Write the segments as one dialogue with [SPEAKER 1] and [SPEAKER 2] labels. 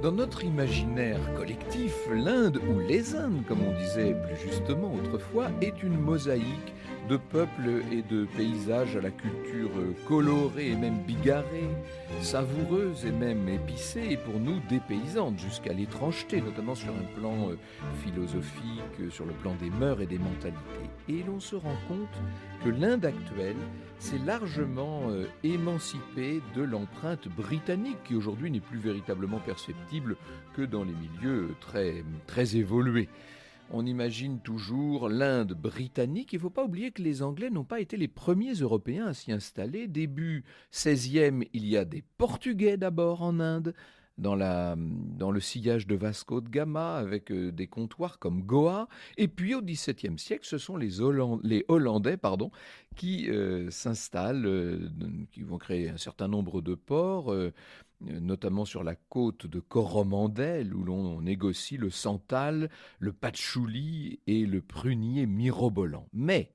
[SPEAKER 1] Dans notre imaginaire collectif, l'Inde, ou les Indes, comme on disait plus justement autrefois, est une mosaïque de peuples et de paysages à la culture colorée et même bigarrée, savoureuse et même épicée, et pour nous dépaysante jusqu'à l'étrangeté, notamment sur un plan philosophique, sur le plan des mœurs et des mentalités. Et l'on se rend compte que l'Inde actuelle s'est largement émancipée de l'empreinte britannique, qui aujourd'hui n'est plus véritablement perceptible que dans les milieux très évolués. On imagine toujours l'Inde britannique. Il ne faut pas oublier que les Anglais n'ont pas été les premiers Européens à s'y installer. Début 16e, il y a des Portugais d'abord en Inde, dans le sillage de Vasco de Gama, avec des comptoirs comme Goa. Et puis au XVIIe siècle, ce sont les Hollandais qui s'installent, qui vont créer un certain nombre de ports, notamment sur la côte de Coromandel, où l'on négocie le santal, le patchouli et le prunier mirobolant. Mais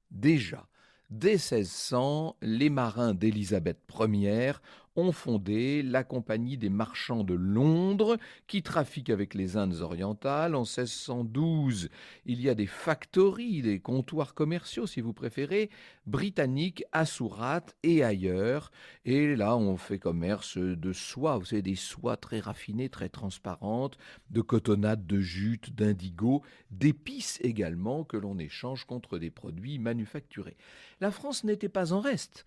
[SPEAKER 1] déjà, dès 1600, les marins d'Élisabeth Ier ont fondé la Compagnie des marchands de Londres, qui trafique avec les Indes orientales. En 1612, il y a des factories, des comptoirs commerciaux, si vous préférez, britanniques à Surat et ailleurs. Et là, on fait commerce de soie, vous savez, des soies très raffinées, très transparentes, de cotonnade, de jute, d'indigo, d'épices également, que l'on échange contre des produits manufacturés. La France n'était pas en reste.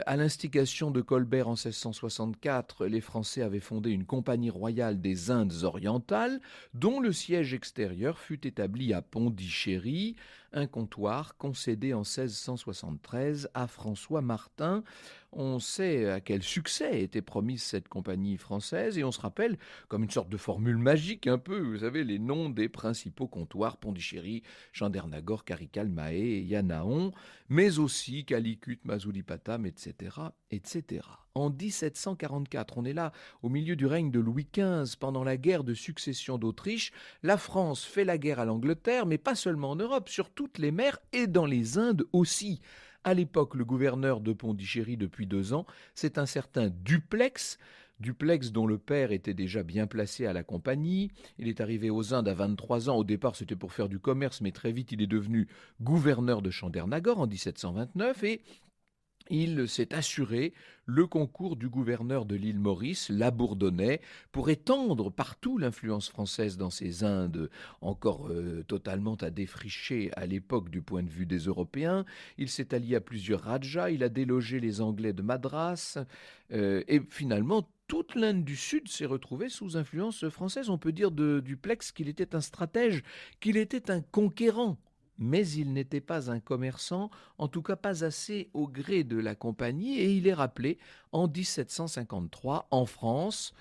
[SPEAKER 1] À l'instigation de Colbert en 1664, les Français avaient fondé une compagnie royale des Indes orientales, dont le siège extérieur fut établi à Pondichéry, un comptoir concédé en 1673 à François Martin. On sait à quel succès était promise cette compagnie française, et on se rappelle, comme une sorte de formule magique un peu, vous savez, les noms des principaux comptoirs: Pondichéry, Chandernagor, Karikal, Mahé, Yanaon, mais aussi Calicut, Masulipatam, etc., etc. En 1744, on est là au milieu du règne de Louis XV, pendant la guerre de succession d'Autriche. La France fait la guerre à l'Angleterre, mais pas seulement en Europe, sur toutes les mers et dans les Indes aussi. À l'époque, le gouverneur de Pondichéry depuis 2 ans, c'est un certain Dupleix, dont le père était déjà bien placé à la compagnie. Il est arrivé aux Indes à 23 ans. Au départ, c'était pour faire du commerce, mais très vite, il est devenu gouverneur de Chandernagor en 1729, et il s'est assuré le concours du gouverneur de l'île Maurice, Labourdonnais, pour étendre partout l'influence française dans ces Indes, encore totalement à défricher à l'époque du point de vue des Européens. Il s'est allié à plusieurs rajas, il a délogé les Anglais de Madras, et finalement, toute l'Inde du Sud s'est retrouvée sous influence française. On peut dire de Dupleix qu'il était un stratège, qu'il était un conquérant. Mais il n'était pas un commerçant, en tout cas pas assez au gré de la compagnie, et il est rappelé en 1753 en France.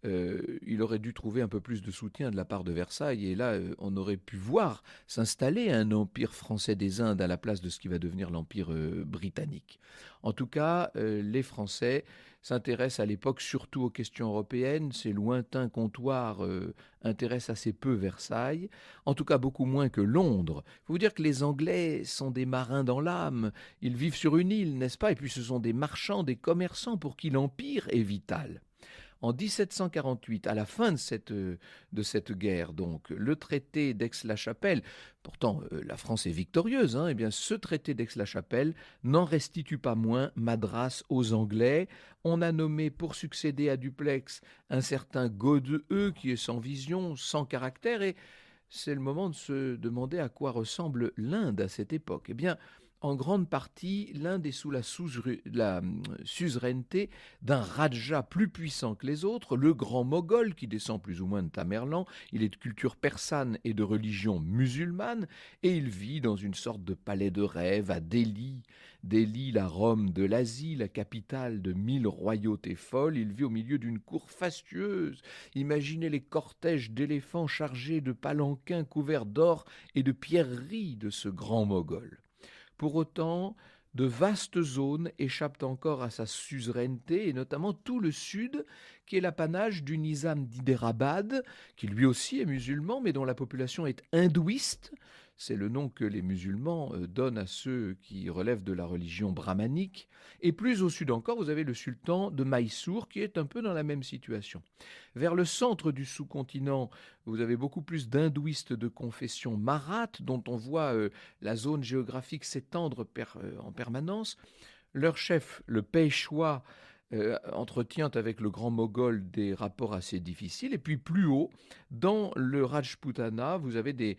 [SPEAKER 1] Il aurait dû trouver un peu plus de soutien de la part de Versailles, et là, on aurait pu voir s'installer un empire français des Indes à la place de ce qui va devenir l'empire britannique. En tout cas, les Français s'intéressent à l'époque surtout aux questions européennes. Ces lointains comptoirs intéressent assez peu Versailles, en tout cas beaucoup moins que Londres. Il faut vous dire que les Anglais sont des marins dans l'âme, ils vivent sur une île, n'est-ce pas? Et puis ce sont des marchands, des commerçants pour qui l'empire est vital. En 1748, à la fin de cette guerre, donc, le traité d'Aix-la-Chapelle, pourtant la France est victorieuse, eh bien, ce traité d'Aix-la-Chapelle n'en restitue pas moins Madras aux Anglais. On a nommé pour succéder à Dupleix un certain Godeheu, qui est sans vision, sans caractère, et c'est le moment de se demander à quoi ressemble l'Inde à cette époque. Eh bien, en grande partie, l'Inde est sous la suzeraineté d'un Raja plus puissant que les autres, le grand Moghol, qui descend plus ou moins de Tamerlan. Il est de culture persane et de religion musulmane, et il vit dans une sorte de palais de rêve à Delhi. Delhi, la Rome de l'Asie, la capitale de 1000 royautés folles. Il vit au milieu d'une cour fastueuse. Imaginez les cortèges d'éléphants chargés de palanquins couverts d'or et de pierreries de ce grand Moghol. Pour autant, de vastes zones échappent encore à sa suzeraineté, et notamment tout le sud, qui est l'apanage du nizam d'Hyderabad, qui lui aussi est musulman, mais dont la population est hindouiste. c'est le nom que les musulmans donnent à ceux qui relèvent de la religion brahmanique. Et plus au sud encore, vous avez le sultan de Mysore qui est un peu dans la même situation. Vers le centre du sous-continent, vous avez beaucoup plus d'hindouistes de confession marathe, dont on voit la zone géographique s'étendre en permanence. Leur chef, le Peshwa, entretient avec le grand Moghol des rapports assez difficiles. Et puis plus haut, dans le Rajputana, vous avez des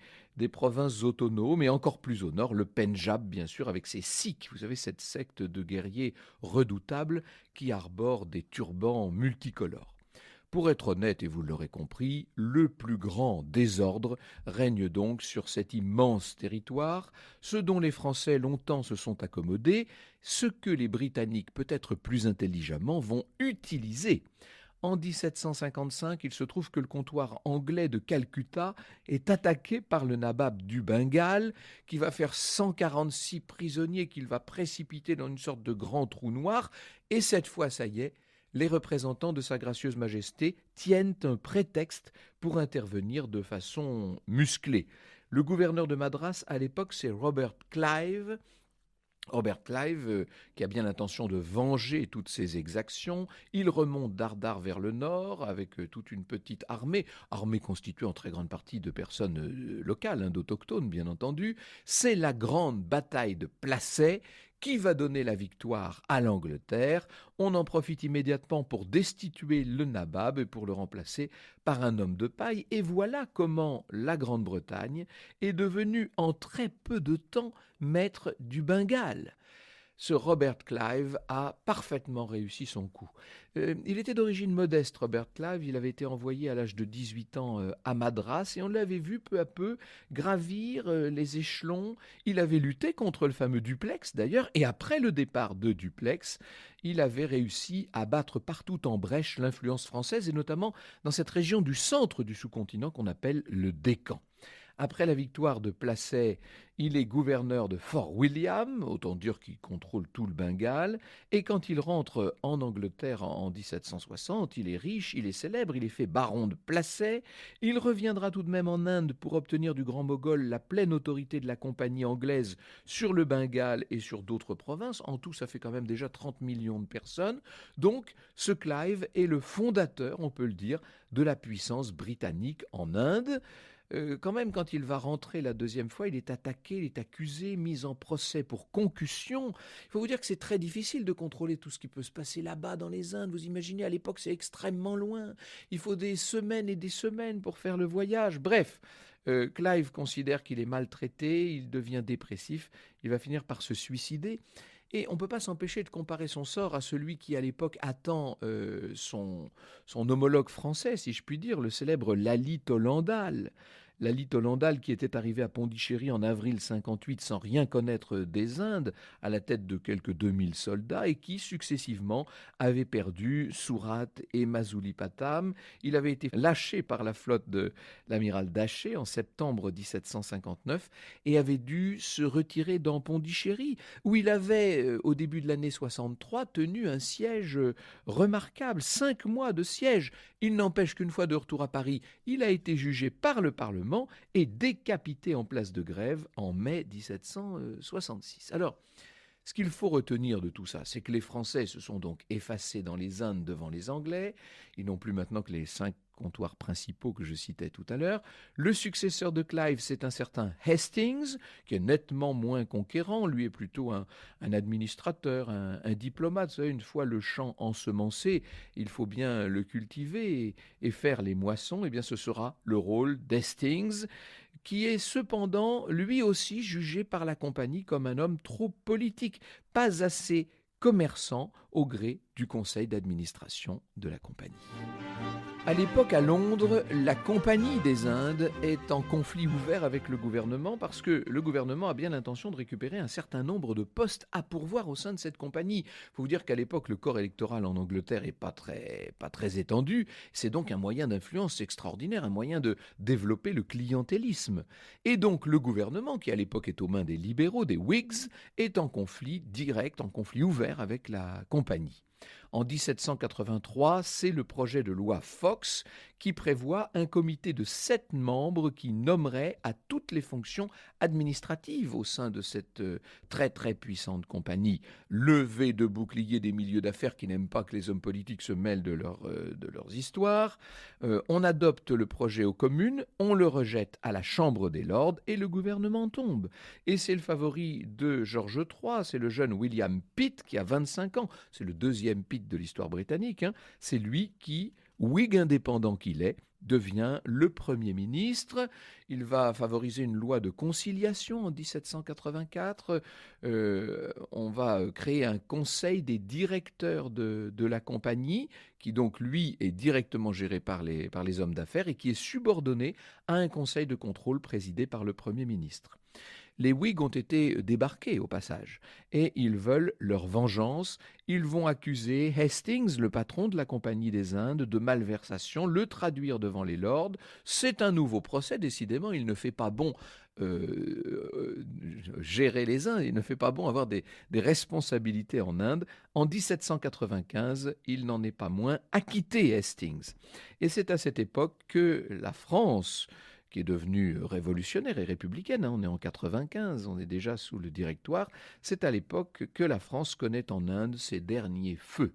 [SPEAKER 1] provinces autonomes, et encore plus au nord, le Pendjab, bien sûr, avec ses Sikhs. Vous avez cette secte de guerriers redoutables qui arborent des turbans multicolores. Pour être honnête, et vous l'aurez compris, le plus grand désordre règne donc sur cet immense territoire, ce dont les Français longtemps se sont accommodés, ce que les Britanniques peut-être plus intelligemment vont utiliser. En 1755, il se trouve que le comptoir anglais de Calcutta est attaqué par le nabab du Bengale, qui va faire 146 prisonniers qu'il va précipiter dans une sorte de grand trou noir, et cette fois, ça y est, les représentants de Sa Gracieuse Majesté tiennent un prétexte pour intervenir de façon musclée. Le gouverneur de Madras, à l'époque, c'est Robert Clive. Robert Clive, qui a bien l'intention de venger toutes ces exactions, il remonte d'Ardar vers le nord avec toute une petite armée constituée en très grande partie de personnes locales, d'autochtones bien entendu. C'est la grande bataille de Plassey qui va donner la victoire à l'Angleterre. On en profite immédiatement pour destituer le nabab et pour le remplacer par un homme de paille. Et voilà comment la Grande-Bretagne est devenue en très peu de temps maître du Bengale. Ce Robert Clive a parfaitement réussi son coup. Il était d'origine modeste, Robert Clive. Il avait été envoyé à l'âge de 18 ans à Madras et on l'avait vu peu à peu gravir les échelons. Il avait lutté contre le fameux Dupleix d'ailleurs, et après le départ de Dupleix, il avait réussi à battre partout en brèche l'influence française, et notamment dans cette région du centre du sous-continent qu'on appelle le Décan. Après la victoire de Plassey, il est gouverneur de Fort William, autant dire qu'il contrôle tout le Bengale, et quand il rentre en Angleterre en 1760, il est riche, il est célèbre, il est fait baron de Plassey, il reviendra tout de même en Inde pour obtenir du grand Moghol la pleine autorité de la compagnie anglaise sur le Bengale et sur d'autres provinces. En tout, ça fait quand même déjà 30 millions de personnes. Donc, ce Clive est le fondateur, on peut le dire, de la puissance britannique en Inde. Quand même, quand il va rentrer la deuxième fois, il est attaqué, il est accusé, mis en procès pour concussion. Il faut vous dire que c'est très difficile de contrôler tout ce qui peut se passer là-bas dans les Indes. Vous imaginez, à l'époque, c'est extrêmement loin. Il faut des semaines et des semaines pour faire le voyage. Bref, Clive considère qu'il est maltraité, il devient dépressif, il va finir par se suicider. Et on ne peut pas s'empêcher de comparer son sort à celui qui, à l'époque, attend son homologue français, si je puis dire, le célèbre Lally Tollendal. Lally Tollendal, qui était arrivé à Pondichéry en avril 58 sans rien connaître des Indes, à la tête de quelques 2000 soldats, et qui, successivement, avait perdu Surat et Masulipatam. Il avait été lâché par la flotte de l'amiral Daché en septembre 1759 et avait dû se retirer dans Pondichéry, où il avait, au début de l'année 63, tenu un siège remarquable, 5 mois de siège. Il n'empêche qu'une fois de retour à Paris, il a été jugé par le Parlement et décapité en place de Grève en mai 1766. Alors, ce qu'il faut retenir de tout ça, c'est que les Français se sont donc effacés dans les Indes devant les Anglais. Ils n'ont plus maintenant que les 5 comptoirs principaux que je citais tout à l'heure. Le successeur de Clive, c'est un certain Hastings, qui est nettement moins conquérant. Lui est plutôt un administrateur, un diplomate. Vous savez, une fois le champ ensemencé, il faut bien le cultiver et faire les moissons. Eh bien, ce sera le rôle d'Hastings, qui est cependant lui aussi jugé par la compagnie comme un homme trop politique, pas assez commerçant au gré du conseil d'administration de la compagnie. À l'époque, à Londres, la Compagnie des Indes est en conflit ouvert avec le gouvernement parce que le gouvernement a bien l'intention de récupérer un certain nombre de postes à pourvoir au sein de cette compagnie. Il faut vous dire qu'à l'époque, le corps électoral en Angleterre n'est pas très étendu. C'est donc un moyen d'influence extraordinaire, un moyen de développer le clientélisme. Et donc, le gouvernement, qui à l'époque est aux mains des libéraux, des Whigs, est en conflit direct, en conflit ouvert avec la compagnie. En 1783, c'est le projet de loi Fox qui prévoit un comité de 7 membres qui nommerait à toutes les fonctions administratives au sein de cette très très puissante compagnie. Levée de bouclier des milieux d'affaires qui n'aiment pas que les hommes politiques se mêlent de leurs histoires. On adopte le projet aux communes, on le rejette à la Chambre des Lords et le gouvernement tombe. Et c'est le favori de George III, c'est le jeune William Pitt qui a 25 ans, c'est le deuxième Pitt de l'histoire britannique, hein. C'est lui qui, Whig indépendant qu'il est, devient le Premier ministre. Il va favoriser une loi de conciliation en 1784. On va créer un conseil des directeurs de la compagnie, qui donc, lui, est directement géré par les hommes d'affaires et qui est subordonné à un conseil de contrôle présidé par le Premier ministre. Les Whigs ont été débarqués au passage et ils veulent leur vengeance. Ils vont accuser Hastings, le patron de la Compagnie des Indes, de malversation, le traduire devant les lords. C'est un nouveau procès, décidément, il ne fait pas bon gérer les Indes, il ne fait pas bon avoir des responsabilités en Inde. En 1795, il n'en est pas moins acquitté Hastings. Et c'est à cette époque que la France, qui est devenue révolutionnaire et républicaine, hein, on est en 95, on est déjà sous le Directoire, c'est à l'époque que la France connaît en Inde ses derniers feux.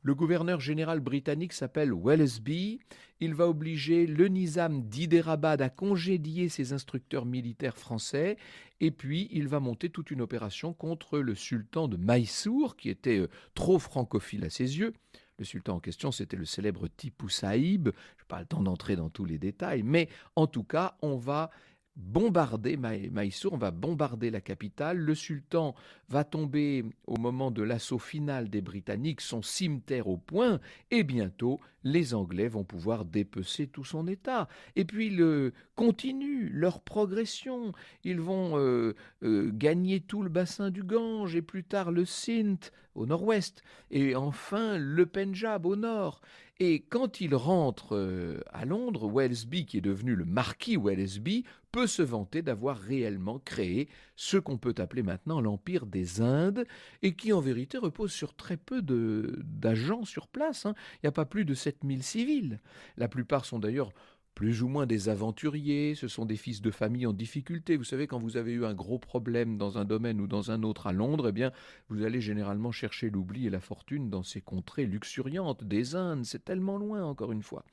[SPEAKER 1] Le gouverneur général britannique s'appelle Wellesby. Il va obliger le nizam d'Hyderabad à congédier ses instructeurs militaires français et puis il va monter toute une opération contre le sultan de Mysore qui était trop francophile à ses yeux. Le sultan en question, c'était le célèbre Tipu Saïb. Je n'ai pas le temps d'entrer dans tous les détails, mais en tout cas, on va bombarder Mysore, on va bombarder la capitale. Le sultan va tomber au moment de l'assaut final des Britanniques, son cimeterre au point, et bientôt les Anglais vont pouvoir dépecer tout son état. Et puis ils continuent leur progression, ils vont gagner tout le bassin du Gange, et plus tard le Sindh au nord-ouest, et enfin le Pendjab au nord. Et quand il rentre à Londres, Wellesby, qui est devenu le marquis Wellesby, peut se vanter d'avoir réellement créé ce qu'on peut appeler maintenant l'Empire des Indes, et qui en vérité repose sur très peu d'agents sur place, hein. Il n'y a pas plus de 7000 civils. La plupart sont d'ailleurs plus ou moins des aventuriers, ce sont des fils de famille en difficulté. Vous savez, quand vous avez eu un gros problème dans un domaine ou dans un autre à Londres, eh bien, vous allez généralement chercher l'oubli et la fortune dans ces contrées luxuriantes des Indes. C'est tellement loin, encore une fois.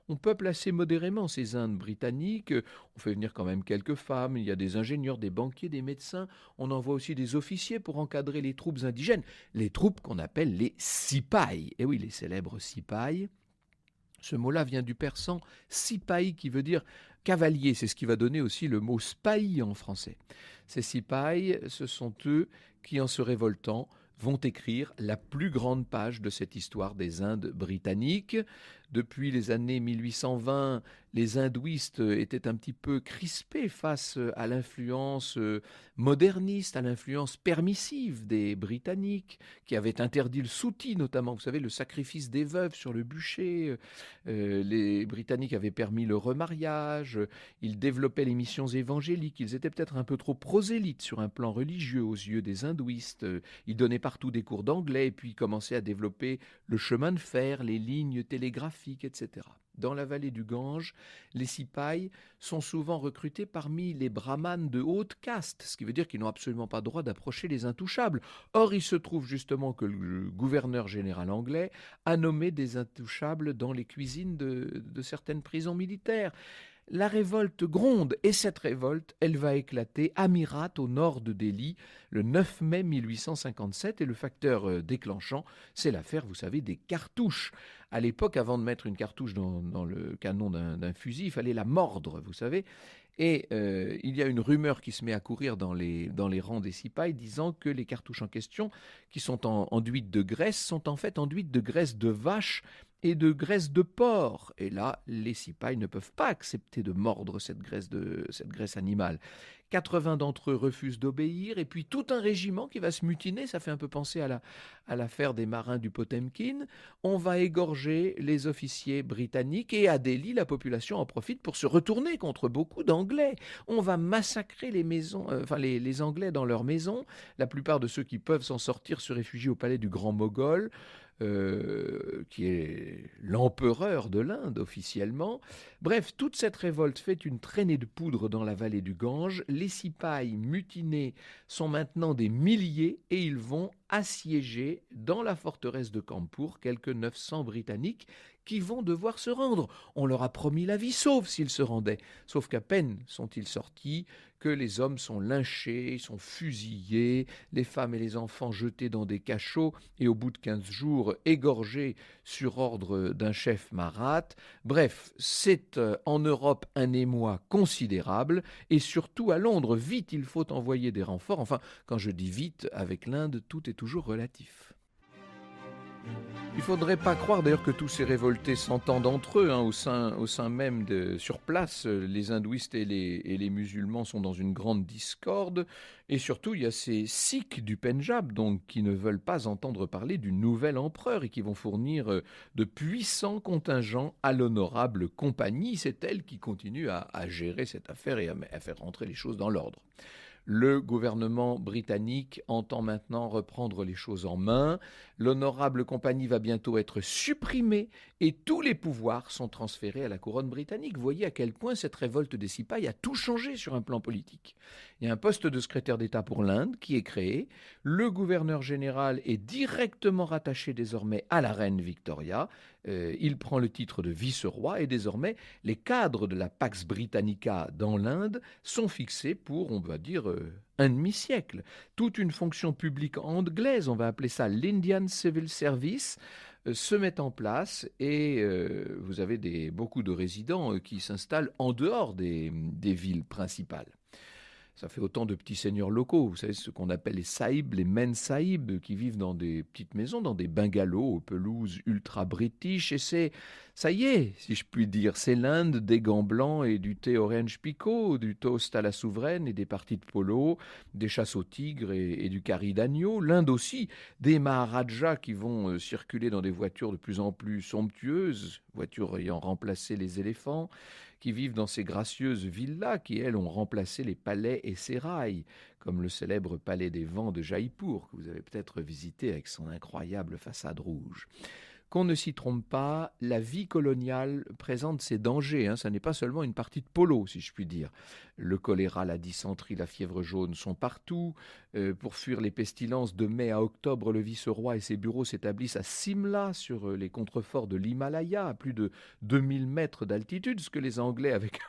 [SPEAKER 1] On peuple assez modérément ces Indes britanniques. On fait venir quand même quelques femmes. Il y a des ingénieurs, des banquiers, des médecins. On envoie aussi des officiers pour encadrer les troupes indigènes. Les troupes qu'on appelle les sipais. Et oui, les célèbres sipais. Ce mot-là vient du persan sipahi qui veut dire cavalier. C'est ce qui va donner aussi le mot spahi en français. Ces sipais, ce sont eux qui, en se révoltant, vont écrire la plus grande page de cette histoire des Indes britanniques. Depuis les années 1820, les hindouistes étaient un petit peu crispés face à l'influence moderniste, à l'influence permissive des Britanniques, qui avaient interdit le souti notamment, vous savez, le sacrifice des veuves sur le bûcher. Les Britanniques avaient permis le remariage, ils développaient les missions évangéliques, ils étaient peut-être un peu trop prosélytes sur un plan religieux aux yeux des hindouistes. Ils donnaient partout des cours d'anglais et puis commençaient à développer le chemin de fer, les lignes télégraphiques, etc. Dans la vallée du Gange, les sipais sont souvent recrutés parmi les brahmanes de haute caste, ce qui veut dire qu'ils n'ont absolument pas droit d'approcher les intouchables. Or, il se trouve justement que le gouverneur général anglais a nommé des intouchables dans les cuisines de certaines prisons militaires. La révolte gronde, et cette révolte, elle va éclater à Mirat, au nord de Delhi, le 9 mai 1857, et le facteur déclenchant, c'est l'affaire, vous savez, des cartouches. À l'époque, avant de mettre une cartouche dans le canon d'un fusil, il fallait la mordre, vous savez. Et il y a une rumeur qui se met à courir dans les rangs des sipais disant que les cartouches en question, qui sont enduites de graisse, sont en fait enduites de graisse de vache et de graisse de porc. Et là, les sipais ne peuvent pas accepter de mordre cette graisse animale. 80 d'entre eux refusent d'obéir, et puis tout un régiment qui va se mutiner, ça fait un peu penser à l'affaire des marins du Potemkin. On va égorger les officiers britanniques, et à Delhi, la population en profite pour se retourner contre beaucoup d'Anglais. On va massacrer les Anglais dans leurs maisons. La plupart de ceux qui peuvent s'en sortir se réfugient au palais du Grand Mogol. qui est l'empereur de l'Inde officiellement. Bref, toute cette révolte fait une traînée de poudre dans la vallée du Gange. Les Sipahs mutinés sont maintenant des milliers et ils vont assiéger dans la forteresse de Campur quelques 900 Britanniques qui vont devoir se rendre. On leur a promis la vie sauve s'ils se rendaient. Sauf qu'à peine sont-ils sortis que les hommes sont lynchés, sont fusillés, les femmes et les enfants jetés dans des cachots et au bout de 15 jours égorgés sur ordre d'un chef marathe. Bref, c'est en Europe un émoi considérable et surtout à Londres, vite il faut envoyer des renforts. Enfin, quand je dis vite, avec l'Inde, tout est toujours relatif. Il ne faudrait pas croire d'ailleurs que tous ces révoltés s'entendent entre eux, au sein même sur place. Les hindouistes et les musulmans sont dans une grande discorde. Et surtout, il y a ces Sikhs du Pendjab donc, qui ne veulent pas entendre parler du nouvel empereur et qui vont fournir de puissants contingents à l'honorable compagnie. C'est elle qui continue à gérer cette affaire et à faire rentrer les choses dans l'ordre. Le gouvernement britannique entend maintenant reprendre les choses en main. L'honorable compagnie va bientôt être supprimée et tous les pouvoirs sont transférés à la couronne britannique. Vous voyez à quel point cette révolte des Sipahs a tout changé sur un plan politique. Il y a un poste de secrétaire d'État pour l'Inde qui est créé. Le gouverneur général est directement rattaché désormais à la reine Victoria. Il prend le titre de vice-roi et désormais les cadres de la Pax Britannica dans l'Inde sont fixés pour, on va dire, un demi-siècle. Toute une fonction publique anglaise, on va appeler ça l'Indian Civil Service, se met en place et vous avez beaucoup de résidents qui s'installent en dehors des villes principales. Ça fait autant de petits seigneurs locaux, vous savez, ce qu'on appelle les sahibs, les men sahibs, qui vivent dans des petites maisons, dans des bungalows aux pelouses ultra-british. Et ça y est, si je puis dire, c'est l'Inde des gants blancs et du thé orange picot, du toast à la souveraine et des parties de polo, des chasses aux tigres et du curry d'agneau. L'Inde aussi, des maharajas qui vont circuler dans des voitures de plus en plus somptueuses, voitures ayant remplacé les éléphants, qui vivent dans ces gracieuses villas qui, elles, ont remplacé les palais et sérails, comme le célèbre palais des vents de Jaipur, que vous avez peut-être visité avec son incroyable façade rouge. Qu'on ne s'y trompe pas, la vie coloniale présente ses dangers. Ça n'est pas seulement une partie de polo, si je puis dire. Le choléra, la dysenterie, la fièvre jaune sont partout. Pour fuir les pestilences, de mai à octobre, le vice-roi et ses bureaux s'établissent à Simla, sur les contreforts de l'Himalaya, à plus de 2000 mètres d'altitude, ce que les Anglais, avec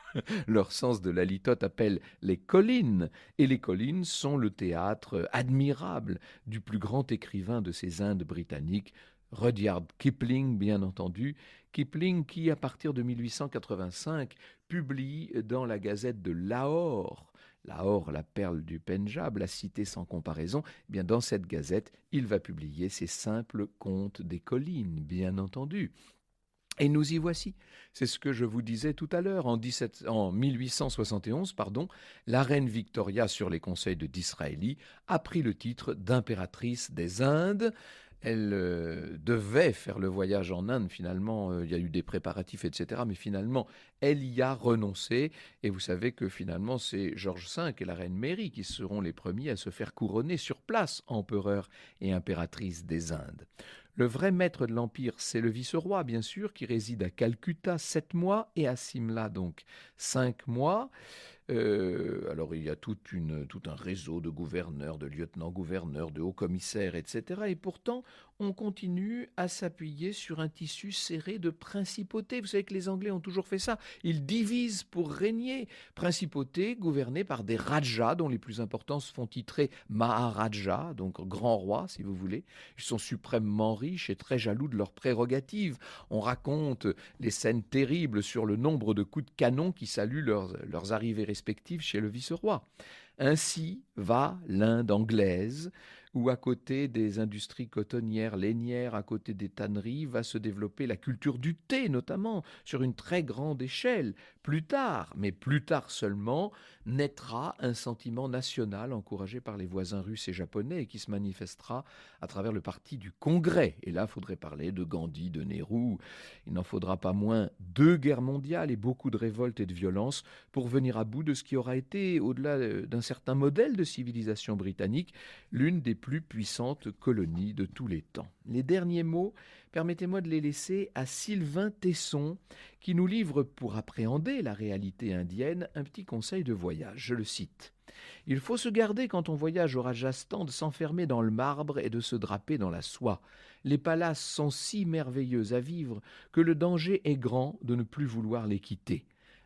[SPEAKER 1] leur sens de la litote, appellent les collines. Et les collines sont le théâtre admirable du plus grand écrivain de ces Indes britanniques, Rudyard Kipling, bien entendu. Kipling qui, à partir de 1885, publie dans la gazette de Lahore, Lahore, la perle du Pendjab, la cité sans comparaison, eh bien dans cette gazette, il va publier ses simples contes des collines, bien entendu. Et nous y voici. C'est ce que je vous disais tout à l'heure. En 1871, la reine Victoria, sur les conseils de Disraeli, a pris le titre d'impératrice des Indes. Elle devait faire le voyage en Inde, finalement, il y a eu des préparatifs, etc. Mais finalement, elle y a renoncé. Et vous savez que finalement, c'est George V et la reine Mary qui seront les premiers à se faire couronner sur place, empereur et impératrice des Indes. Le vrai maître de l'Empire, c'est le vice-roi, bien sûr, qui réside à Calcutta 7 mois et à Simla, donc 5 mois. Alors il y a tout un réseau de gouverneurs, de lieutenants-gouverneurs, de hauts-commissaires, etc. Et pourtant, on continue à s'appuyer sur un tissu serré de principautés. Vous savez que les Anglais ont toujours fait ça. Ils divisent pour régner. Principautés gouvernées par des rajas, dont les plus importants se font titrer Maharaja, donc grand roi, si vous voulez. Ils sont suprêmement riches et très jaloux de leurs prérogatives. On raconte les scènes terribles sur le nombre de coups de canon qui saluent leurs arrivées respectives chez le vice-roi. Ainsi va l'Inde anglaise, où à côté des industries cotonnières, lainières, à côté des tanneries, va se développer la culture du thé, notamment, sur une très grande échelle. Plus tard, mais plus tard seulement, naîtra un sentiment national encouragé par les voisins russes et japonais et qui se manifestera à travers le parti du Congrès. Et là, il faudrait parler de Gandhi, de Nehru. Il n'en faudra pas moins 2 guerres mondiales et beaucoup de révoltes et de violences pour venir à bout de ce qui aura été, au-delà d'un certain modèle de civilisation britannique, l'une des plus puissante colonie de tous les temps. Les derniers mots, permettez-moi de les laisser à Sylvain Tesson, qui nous livre, pour appréhender la réalité indienne, un petit conseil de voyage. Je le cite. Il faut se garder quand on voyage au Rajasthan de s'enfermer dans le marbre et de se draper dans la soie. Les palaces sont si merveilleux à vivre que le danger est grand de ne plus vouloir les quitter.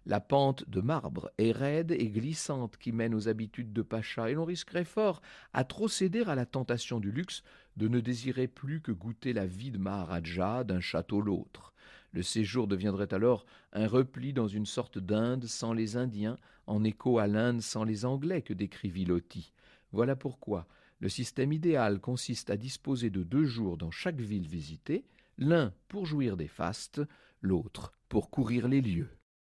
[SPEAKER 1] La pente de marbre est raide et glissante qui mène aux habitudes de pacha et l'on risquerait fort, à trop céder à la tentation du luxe, de ne désirer plus que goûter la vie de Maharaja d'un château l'autre. Le séjour deviendrait alors un repli dans une sorte d'Inde sans les Indiens, en écho à l'Inde sans les Anglais que décrivit Loti. Voilà pourquoi le système idéal consiste à disposer de 2 jours dans chaque ville visitée, l'un pour jouir des fastes, l'autre pour courir les lieux.